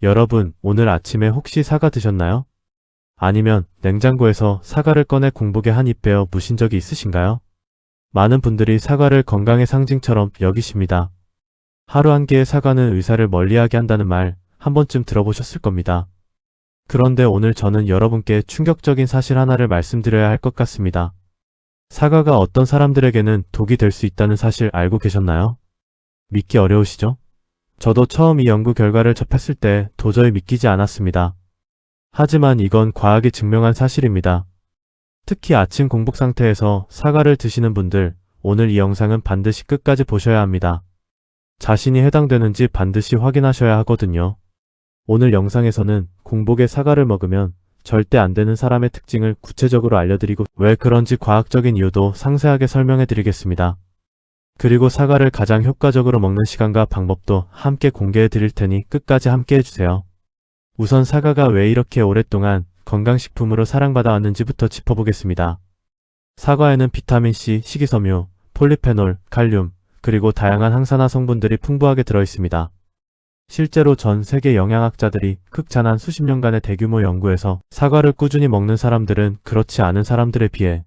여러분, 오늘 아침에 혹시 사과 드셨나요? 아니면 냉장고에서 사과를 꺼내 공복에 한 입 베어 무신 적이 있으신가요? 많은 분들이 사과를 건강의 상징처럼 여기십니다. 하루 한 개의 사과는 의사를 멀리하게 한다는 말 한 번쯤 들어보셨을 겁니다. 그런데 오늘 저는 여러분께 충격적인 사실 하나를 말씀드려야 할 것 같습니다. 사과가 어떤 사람들에게는 독이 될 수 있다는 사실 알고 계셨나요? 믿기 어려우시죠? 저도 처음 이 연구 결과를 접했을 때 도저히 믿기지 않았습니다. 하지만 이건 과학이 증명한 사실입니다. 특히 아침 공복 상태에서 사과를 드시는 분들, 오늘 이 영상은 반드시 끝까지 보셔야 합니다. 자신이 해당되는지 반드시 확인하셔야 하거든요. 오늘 영상에서는 공복에 사과를 먹으면 절대 안 되는 사람의 특징을 구체적으로 알려드리고 왜 그런지 과학적인 이유도 상세하게 설명해 드리겠습니다. 그리고 사과를 가장 효과적으로 먹는 시간과 방법도 함께 공개해 드릴 테니 끝까지 함께 해주세요. 우선 사과가 왜 이렇게 오랫동안 건강식품으로 사랑받아 왔는지부터 짚어보겠습니다. 사과에는 비타민C, 식이섬유, 폴리페놀, 칼륨, 그리고 다양한 항산화 성분들이 풍부하게 들어있습니다. 실제로 전 세계 영양학자들이 극찬한 수십 년간의 대규모 연구에서 사과를 꾸준히 먹는 사람들은 그렇지 않은 사람들에 비해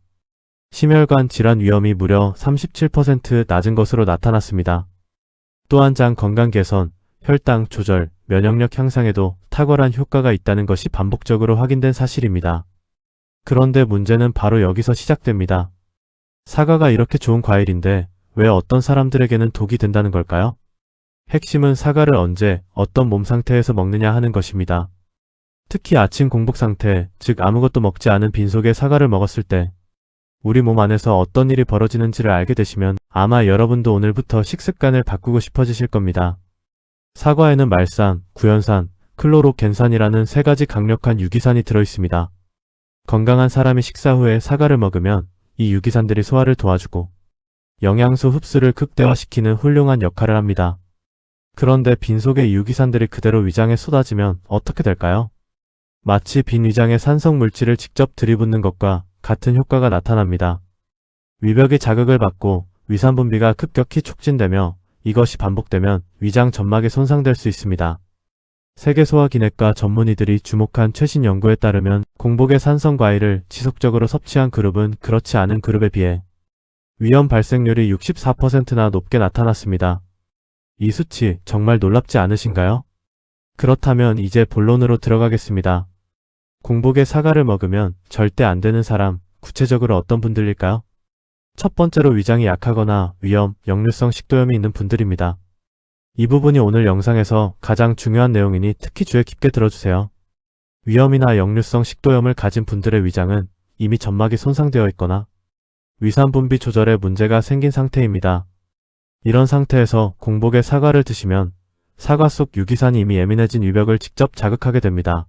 심혈관 질환 위험이 무려 37% 낮은 것으로 나타났습니다. 또한 장 건강 개선, 혈당 조절, 면역력 향상에도 탁월한 효과가 있다는 것이 반복적으로 확인된 사실입니다. 그런데 문제는 바로 여기서 시작됩니다. 사과가 이렇게 좋은 과일인데 왜 어떤 사람들에게는 독이 된다는 걸까요? 핵심은 사과를 언제, 어떤 몸 상태에서 먹느냐 하는 것입니다. 특히 아침 공복 상태, 즉 아무것도 먹지 않은 빈속에 사과를 먹었을 때 우리 몸 안에서 어떤 일이 벌어지는지를 알게 되시면 아마 여러분도 오늘부터 식습관을 바꾸고 싶어지실 겁니다. 사과에는 말산, 구연산, 클로로겐산이라는 세 가지 강력한 유기산이 들어있습니다. 건강한 사람이 식사 후에 사과를 먹으면 이 유기산들이 소화를 도와주고 영양소 흡수를 극대화시키는 훌륭한 역할을 합니다. 그런데 빈속의 유기산들이 그대로 위장에 쏟아지면 어떻게 될까요? 마치 빈 위장에 산성 물질을 직접 들이붓는 것과 같은 효과가 나타납니다. 위벽이 자극을 받고 위산 분비가 급격히 촉진되며 이것이 반복되면 위장 점막이 손상될 수 있습니다. 세계소화기내과 전문의들이 주목한 최신 연구에 따르면 공복에 산성 과일을 지속적으로 섭취한 그룹은 그렇지 않은 그룹에 비해 위험 발생률이 64%나 높게 나타났습니다. 이 수치 정말 놀랍지 않으신가요? 그렇다면 이제 본론으로 들어가겠습니다. 공복에 사과를 먹으면 절대 안 되는 사람, 구체적으로 어떤 분들일까요? 첫 번째로 위장이 약하거나 위염, 역류성 식도염이 있는 분들입니다. 이 부분이 오늘 영상에서 가장 중요한 내용이니 특히 주의 깊게 들어주세요. 위염이나 역류성 식도염을 가진 분들의 위장은 이미 점막이 손상되어 있거나 위산 분비 조절에 문제가 생긴 상태입니다. 이런 상태에서 공복에 사과를 드시면 사과 속 유기산이 이미 예민해진 위벽을 직접 자극하게 됩니다.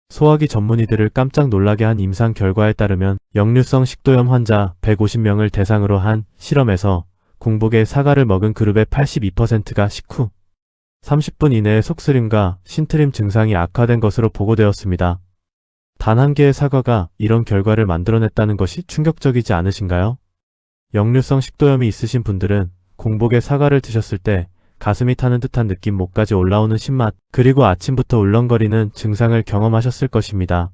소화기 전문의들을 깜짝 놀라게 한 임상 결과에 따르면 역류성 식도염 환자 150명을 대상으로 한 실험에서 공복에 사과를 먹은 그룹의 82%가 식후 30분 이내에 속쓰림과 신트림 증상이 악화된 것으로 보고되었습니다. 단 한 개의 사과가 이런 결과를 만들어냈다는 것이 충격적이지 않으신가요? 역류성 식도염이 있으신 분들은 공복에 사과를 드셨을 때 가슴이 타는 듯한 느낌, 목까지 올라오는 신맛, 그리고 아침부터 울렁거리는 증상을 경험하셨을 것입니다.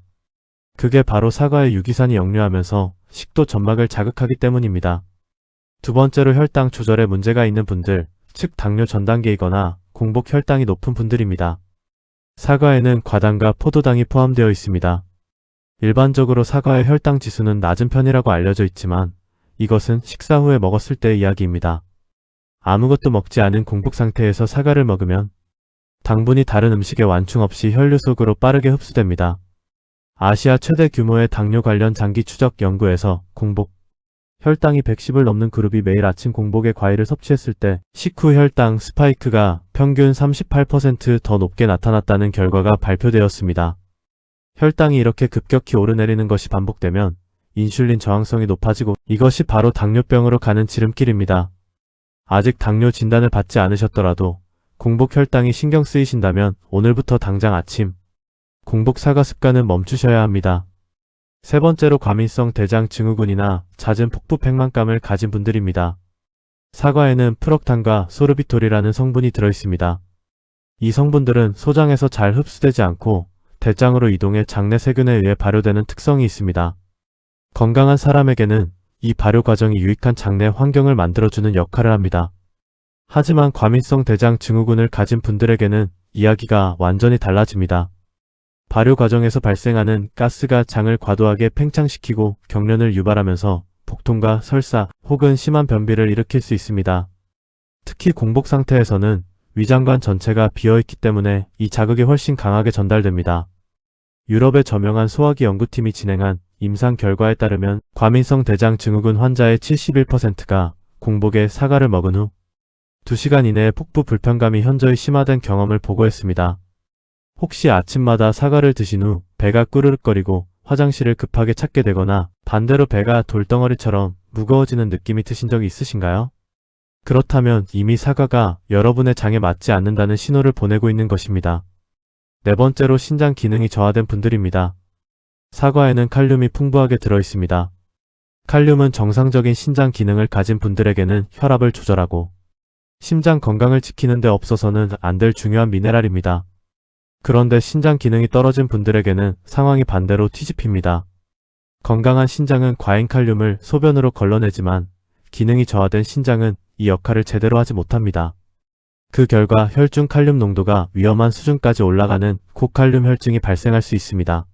그게 바로 사과의 유기산이 역류하면서 식도 점막을 자극하기 때문입니다. 두 번째로 혈당 조절에 문제가 있는 분들, 즉 당뇨 전 단계이거나 공복 혈당이 높은 분들입니다. 사과에는 과당과 포도당이 포함되어 있습니다. 일반적으로 사과의 혈당 지수는 낮은 편이라고 알려져 있지만 이것은 식사 후에 먹었을 때의 이야기입니다. 아무것도 먹지 않은 공복 상태에서 사과를 먹으면 당분이 다른 음식에 완충 없이 혈류 속으로 빠르게 흡수됩니다. 아시아 최대 규모의 당뇨 관련 장기 추적 연구에서 공복 혈당이 110을 넘는 그룹이 매일 아침 공복에 과일을 섭취했을 때 식후 혈당 스파이크가 평균 38% 더 높게 나타났다는 결과가 발표되었습니다. 혈당이 이렇게 급격히 오르내리는 것이 반복되면 인슐린 저항성이 높아지고 이것이 바로 당뇨병으로 가는 지름길입니다. 아직 당뇨 진단을 받지 않으셨더라도 공복 혈당이 신경 쓰이신다면 오늘부터 당장 아침 공복 사과 습관은 멈추셔야 합니다. 세 번째로 과민성 대장 증후군이나 잦은 폭부 백만감을 가진 분들입니다. 사과에는 프럭탄과 소르비톨이라는 성분이 들어있습니다. 이 성분들은 소장에서 잘 흡수되지 않고 대장으로 이동해 장내 세균에 의해 발효되는 특성이 있습니다. 건강한 사람에게는 이 발효 과정이 유익한 장내 환경을 만들어주는 역할을 합니다. 하지만 과민성 대장 증후군을 가진 분들에게는 이야기가 완전히 달라집니다. 발효 과정에서 발생하는 가스가 장을 과도하게 팽창시키고 경련을 유발하면서 복통과 설사 혹은 심한 변비를 일으킬 수 있습니다. 특히 공복 상태에서는 위장관 전체가 비어있기 때문에 이 자극이 훨씬 강하게 전달됩니다. 유럽의 저명한 소화기 연구팀이 진행한 임상 결과에 따르면 과민성 대장 증후군 환자의 71%가 공복에 사과를 먹은 후 2시간 이내에 복부 불편감이 현저히 심화된 경험을 보고했습니다. 혹시 아침마다 사과를 드신 후 배가 꾸르륵거리고 화장실을 급하게 찾게 되거나 반대로 배가 돌덩어리처럼 무거워지는 느낌이 드신 적이 있으신가요? 그렇다면 이미 사과가 여러분의 장에 맞지 않는다는 신호를 보내고 있는 것입니다. 네 번째로 신장 기능이 저하된 분들입니다. 사과에는 칼륨이 풍부하게 들어있습니다. 칼륨은 정상적인 신장 기능을 가진 분들에게는 혈압을 조절하고 심장 건강을 지키는 데 없어서는 안 될 중요한 미네랄입니다. 그런데 신장 기능이 떨어진 분들에게는 상황이 반대로 뒤집힙니다. 건강한 신장은 과잉 칼륨을 소변으로 걸러내지만 기능이 저하된 신장은 이 역할을 제대로 하지 못합니다. 그 결과 혈중 칼륨 농도가 위험한 수준까지 올라가는 고칼륨 혈증이 발생할 수 있습니다.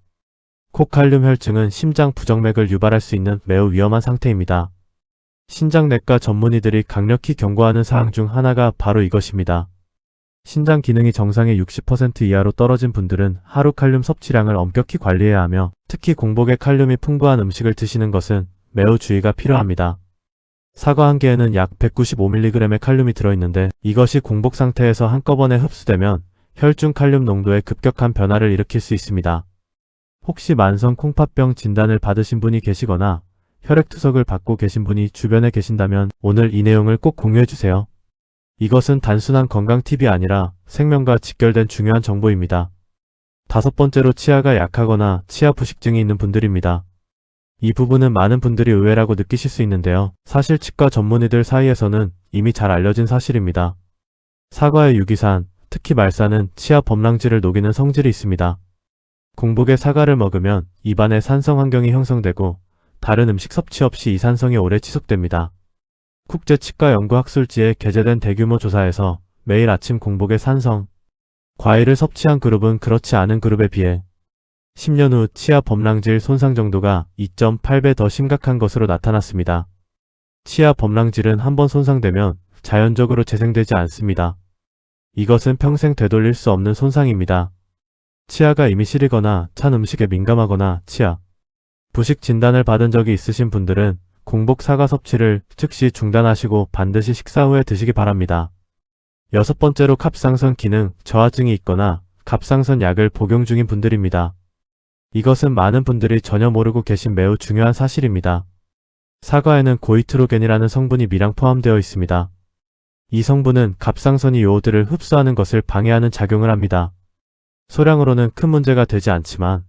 고칼륨 혈증은 심장 부정맥을 유발할 수 있는 매우 위험한 상태입니다. 신장내과 전문의들이 강력히 경고하는 사항 중 하나가 바로 이것입니다. 신장 기능이 정상의 60% 이하로 떨어진 분들은 하루 칼륨 섭취량을 엄격히 관리해야 하며 특히 공복에 칼륨이 풍부한 음식을 드시는 것은 매우 주의가 필요합니다. 사과 한 개에는 약 195mg의 칼륨이 들어있는데 이것이 공복 상태에서 한꺼번에 흡수되면 혈중 칼륨 농도에 급격한 변화를 일으킬 수 있습니다. 혹시 만성 콩팥병 진단을 받으신 분이 계시거나 혈액투석을 받고 계신 분이 주변에 계신다면 오늘 이 내용을 꼭 공유해주세요. 이것은 단순한 건강 팁이 아니라 생명과 직결된 중요한 정보입니다. 다섯 번째로 치아가 약하거나 치아 부식증이 있는 분들입니다. 이 부분은 많은 분들이 의외라고 느끼실 수 있는데요. 사실 치과 전문의들 사이에서는 이미 잘 알려진 사실입니다. 사과의 유기산, 특히 말산은 치아 범랑질을 녹이는 성질이 있습니다. 공복에 사과를 먹으면 입안에 산성 환경이 형성되고 다른 음식 섭취 없이 이 산성이 오래 지속됩니다. 국제치과연구학술지에 게재된 대규모 조사에서 매일 아침 공복에 산성, 과일을 섭취한 그룹은 그렇지 않은 그룹에 비해 10년 후 치아 범랑질 손상 정도가 2.8배 더 심각한 것으로 나타났습니다. 치아 범랑질은 한번 손상되면 자연적으로 재생되지 않습니다. 이것은 평생 되돌릴 수 없는 손상입니다. 치아가 이미 시리거나 찬 음식에 민감하거나 치아 부식 진단을 받은 적이 있으신 분들은 공복 사과 섭취를 즉시 중단하시고 반드시 식사 후에 드시기 바랍니다. 여섯 번째로 갑상선 기능 저하증이 있거나 갑상선 약을 복용 중인 분들입니다. 이것은 많은 분들이 전혀 모르고 계신 매우 중요한 사실입니다. 사과에는 고이트로겐이라는 성분이 미량 포함되어 있습니다. 이 성분은 갑상선이 요오드를 흡수하는 것을 방해하는 작용을 합니다. 소량으로는 큰 문제가 되지 않지만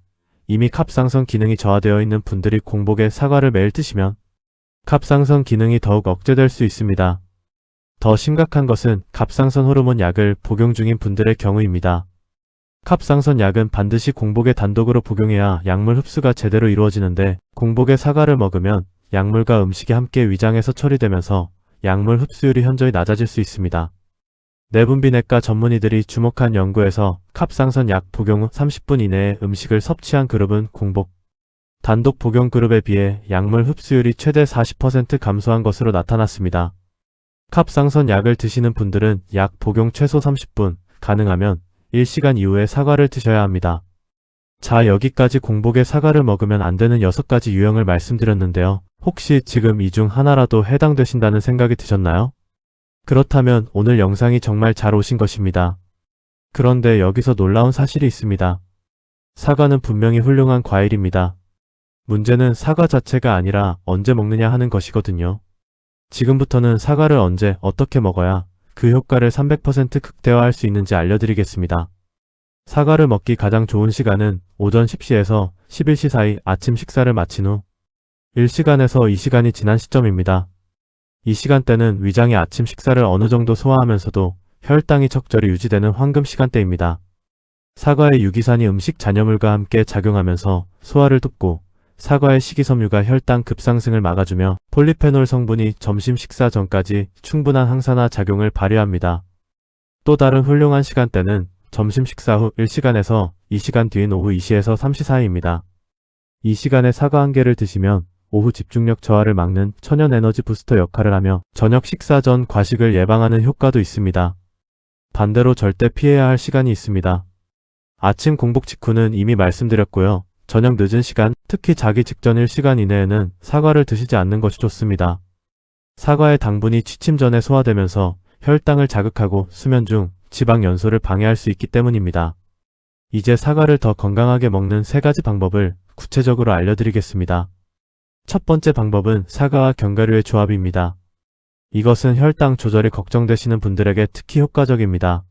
이미 갑상선 기능이 저하되어 있는 분들이 공복에 사과를 매일 드시면 갑상선 기능이 더욱 억제될 수 있습니다. 더 심각한 것은 갑상선 호르몬 약을 복용 중인 분들의 경우입니다. 갑상선 약은 반드시 공복에 단독으로 복용해야 약물 흡수가 제대로 이루어지는데 공복에 사과를 먹으면 약물과 음식이 함께 위장에서 처리되면서 약물 흡수율이 현저히 낮아질 수 있습니다. 내분비내과 전문의들이 주목한 연구에서 갑상선 약 복용 후 30분 이내에 음식을 섭취한 그룹은 공복 단독 복용 그룹에 비해 약물 흡수율이 최대 40% 감소한 것으로 나타났습니다. 갑상선 약을 드시는 분들은 약 복용 최소 30분, 가능하면 1시간 이후에 사과를 드셔야 합니다. 자, 여기까지 공복에 사과를 먹으면 안 되는 6가지 유형을 말씀드렸는데요. 혹시 지금 이 중 하나라도 해당되신다는 생각이 드셨나요? 그렇다면 오늘 영상이 정말 잘 오신 것입니다. 그런데 여기서 놀라운 사실이 있습니다. 사과는 분명히 훌륭한 과일입니다. 문제는 사과 자체가 아니라 언제 먹느냐 하는 것이거든요. 지금부터는 사과를 언제 어떻게 먹어야 그 효과를 300% 극대화할 수 있는지 알려드리겠습니다. 사과를 먹기 가장 좋은 시간은 오전 10시에서 11시 사이 아침 식사를 마친 후 1시간에서 2시간이 지난 시점입니다. 이 시간대는 위장이 아침 식사를 어느 정도 소화하면서도 혈당이 적절히 유지되는 황금 시간대입니다. 사과의 유기산이 음식 잔여물과 함께 작용하면서 소화를 돕고 사과의 식이섬유가 혈당 급상승을 막아주며 폴리페놀 성분이 점심 식사 전까지 충분한 항산화 작용을 발휘합니다. 또 다른 훌륭한 시간대는 점심 식사 후 1시간에서 2시간 뒤인 오후 2시에서 3시 사이입니다. 이 시간에 사과 한 개를 드시면 오후 집중력 저하를 막는 천연 에너지 부스터 역할을 하며 저녁 식사 전 과식을 예방하는 효과도 있습니다. 반대로 절대 피해야 할 시간이 있습니다. 아침 공복 직후는 이미 말씀드렸고요. 저녁 늦은 시간, 특히 자기 직전 1시간 이내에는 사과를 드시지 않는 것이 좋습니다. 사과의 당분이 취침 전에 소화되면서 혈당을 자극하고 수면 중 지방 연소를 방해할 수 있기 때문입니다. 이제 사과를 더 건강하게 먹는 3가지 방법을 구체적으로 알려드리겠습니다. 첫 번째 방법은 사과와 견과류의 조합입니다. 이것은 혈당 조절이 걱정되시는 분들에게 특히 효과적입니다.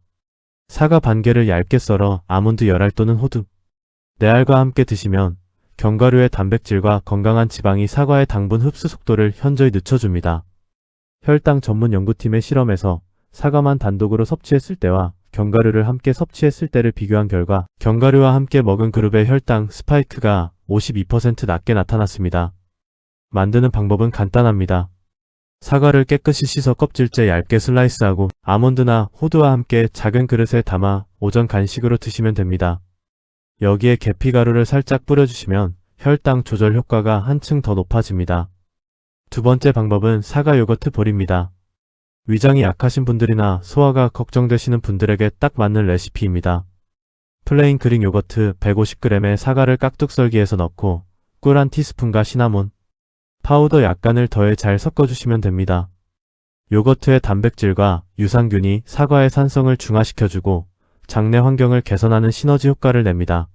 사과 반 개를 얇게 썰어 아몬드 열알 또는 호두, 내알과 함께 드시면 견과류의 단백질과 건강한 지방이 사과의 당분 흡수 속도를 현저히 늦춰줍니다. 혈당 전문 연구팀의 실험에서 사과만 단독으로 섭취했을 때와 견과류를 함께 섭취했을 때를 비교한 결과 견과류와 함께 먹은 그룹의 혈당 스파이크가 52% 낮게 나타났습니다. 만드는 방법은 간단합니다. 사과를 깨끗이 씻어 껍질째 얇게 슬라이스하고 아몬드나 호두와 함께 작은 그릇에 담아 오전 간식으로 드시면 됩니다. 여기에 계피가루를 살짝 뿌려주시면 혈당 조절 효과가 한층 더 높아집니다. 두 번째 방법은 사과 요거트 볼입니다. 위장이 약하신 분들이나 소화가 걱정되시는 분들에게 딱 맞는 레시피입니다. 플레인 그릭 요거트 150g에 사과를 깍둑 썰기해서 넣고 꿀 1티스푼과 시나몬, 파우더 약간을 더해 잘 섞어주시면 됩니다. 요거트의 단백질과 유산균이 사과의 산성을 중화시켜주고 장내 환경을 개선하는 시너지 효과를 냅니다.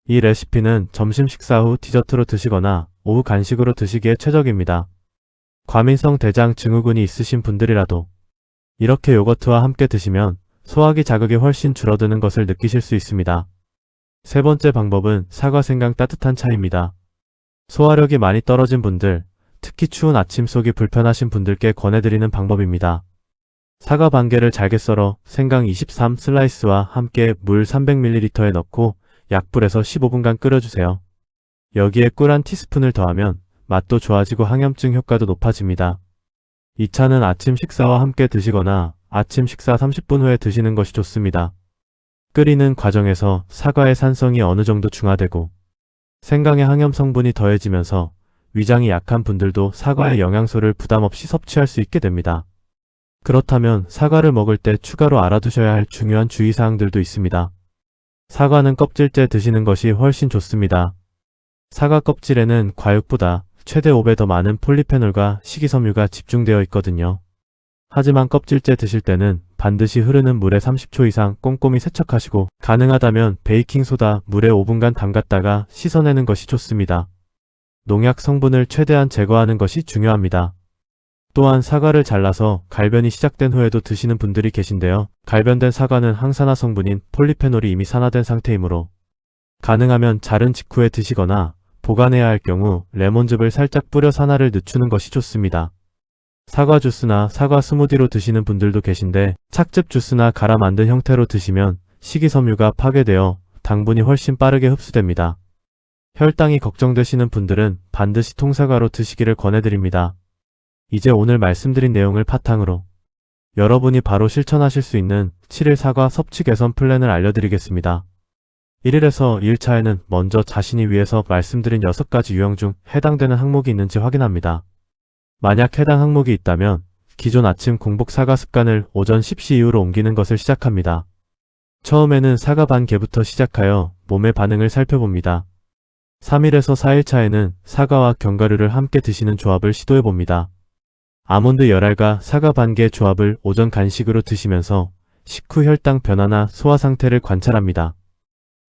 이 레시피는 점심 식사 후 디저트로 드시거나 오후 간식으로 드시기에 최적입니다. 과민성 대장 증후군이 있으신 분들이라도 이렇게 요거트와 함께 드시면 소화기 자극이 훨씬 줄어드는 것을 느끼실 수 있습니다. 세 번째 방법은 사과 생강 따뜻한 차입니다. 소화력이 많이 떨어진 분들, 특히 추운 아침 속이 불편하신 분들께 권해드리는 방법입니다. 사과 반 개를 잘게 썰어 생강 23 슬라이스와 함께 물 300ml에 넣고 약불에서 15분간 끓여주세요. 여기에 꿀 1티스푼을 더하면 맛도 좋아지고 항염증 효과도 높아집니다. 이 차는 아침 식사와 함께 드시거나 아침 식사 30분 후에 드시는 것이 좋습니다. 끓이는 과정에서 사과의 산성이 어느 정도 중화되고 생강의 항염 성분이 더해지면서 위장이 약한 분들도 사과의 영양소를 부담 없이 섭취할 수 있게 됩니다. 그렇다면 사과를 먹을 때 추가로 알아두셔야 할 중요한 주의사항들도 있습니다. 사과는 껍질째 드시는 것이 훨씬 좋습니다. 사과 껍질에는 과육보다 최대 5배 더 많은 폴리페놀과 식이섬유가 집중되어 있거든요. 하지만 껍질째 드실 때는 반드시 흐르는 물에 30초 이상 꼼꼼히 세척하시고 가능하다면 베이킹소다 물에 5분간 담갔다가 씻어내는 것이 좋습니다. 농약 성분을 최대한 제거하는 것이 중요합니다. 또한 사과를 잘라서 갈변이 시작된 후에도 드시는 분들이 계신데요. 갈변된 사과는 항산화 성분인 폴리페놀이 이미 산화된 상태이므로 가능하면 자른 직후에 드시거나 보관해야 할 경우 레몬즙을 살짝 뿌려 산화를 늦추는 것이 좋습니다. 사과 주스나 사과 스무디로 드시는 분들도 계신데 착즙 주스나 갈아 만든 형태로 드시면 식이섬유가 파괴되어 당분이 훨씬 빠르게 흡수됩니다. 혈당이 걱정되시는 분들은 반드시 통사과로 드시기를 권해드립니다. 이제 오늘 말씀드린 내용을 바탕으로 여러분이 바로 실천하실 수 있는 7일 사과 섭취 개선 플랜을 알려드리겠습니다. 1일에서 2일차에는 먼저 자신이 위에서 말씀드린 6가지 유형 중 해당되는 항목이 있는지 확인합니다. 만약 해당 항목이 있다면 기존 아침 공복 사과 습관을 오전 10시 이후로 옮기는 것을 시작합니다. 처음에는 사과 반 개부터 시작하여 몸의 반응을 살펴봅니다. 3일에서 4일차에는 사과와 견과류를 함께 드시는 조합을 시도해봅니다. 아몬드 10알과 사과 반 개 조합을 오전 간식으로 드시면서 식후 혈당 변화나 소화 상태를 관찰합니다.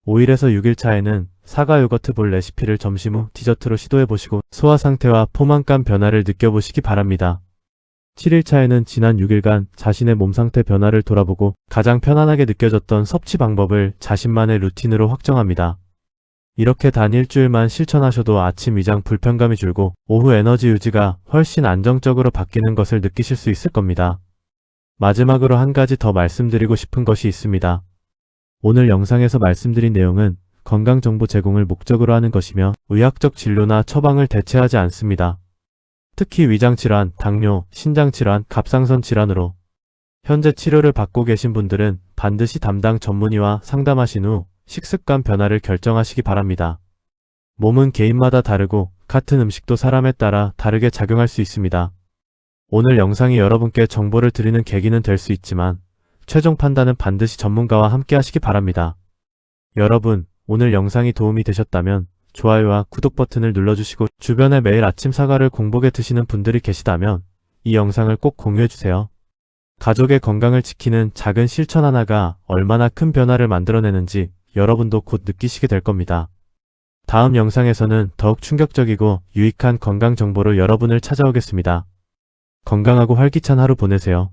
5일에서 6일차에는 사과 요거트 볼 레시피를 점심 후 디저트로 시도해보시고 소화 상태와 포만감 변화를 느껴보시기 바랍니다. 7일차에는 지난 6일간 자신의 몸 상태 변화를 돌아보고 가장 편안하게 느껴졌던 섭취 방법을 자신만의 루틴으로 확정합니다. 이렇게 단 일주일만 실천하셔도 아침 위장 불편감이 줄고 오후 에너지 유지가 훨씬 안정적으로 바뀌는 것을 느끼실 수 있을 겁니다. 마지막으로 한 가지 더 말씀드리고 싶은 것이 있습니다. 오늘 영상에서 말씀드린 내용은 건강정보 제공을 목적으로 하는 것이며 의학적 진료나 처방을 대체하지 않습니다. 특히 위장질환, 당뇨, 신장질환, 갑상선 질환으로 현재 치료를 받고 계신 분들은 반드시 담당 전문의와 상담하신 후 식습관 변화를 결정하시기 바랍니다. 몸은 개인마다 다르고 같은 음식도 사람에 따라 다르게 작용할 수 있습니다. 오늘 영상이 여러분께 정보를 드리는 계기는 될 수 있지만 최종 판단은 반드시 전문가와 함께 하시기 바랍니다. 여러분, 오늘 영상이 도움이 되셨다면 좋아요와 구독 버튼을 눌러주시고 주변에 매일 아침 사과를 공복에 드시는 분들이 계시다면 이 영상을 꼭 공유해주세요. 가족의 건강을 지키는 작은 실천 하나가 얼마나 큰 변화를 만들어내는지 여러분도 곧 느끼시게 될 겁니다. 다음 영상에서는 더욱 충격적이고 유익한 건강 정보로 여러분을 찾아오겠습니다. 건강하고 활기찬 하루 보내세요.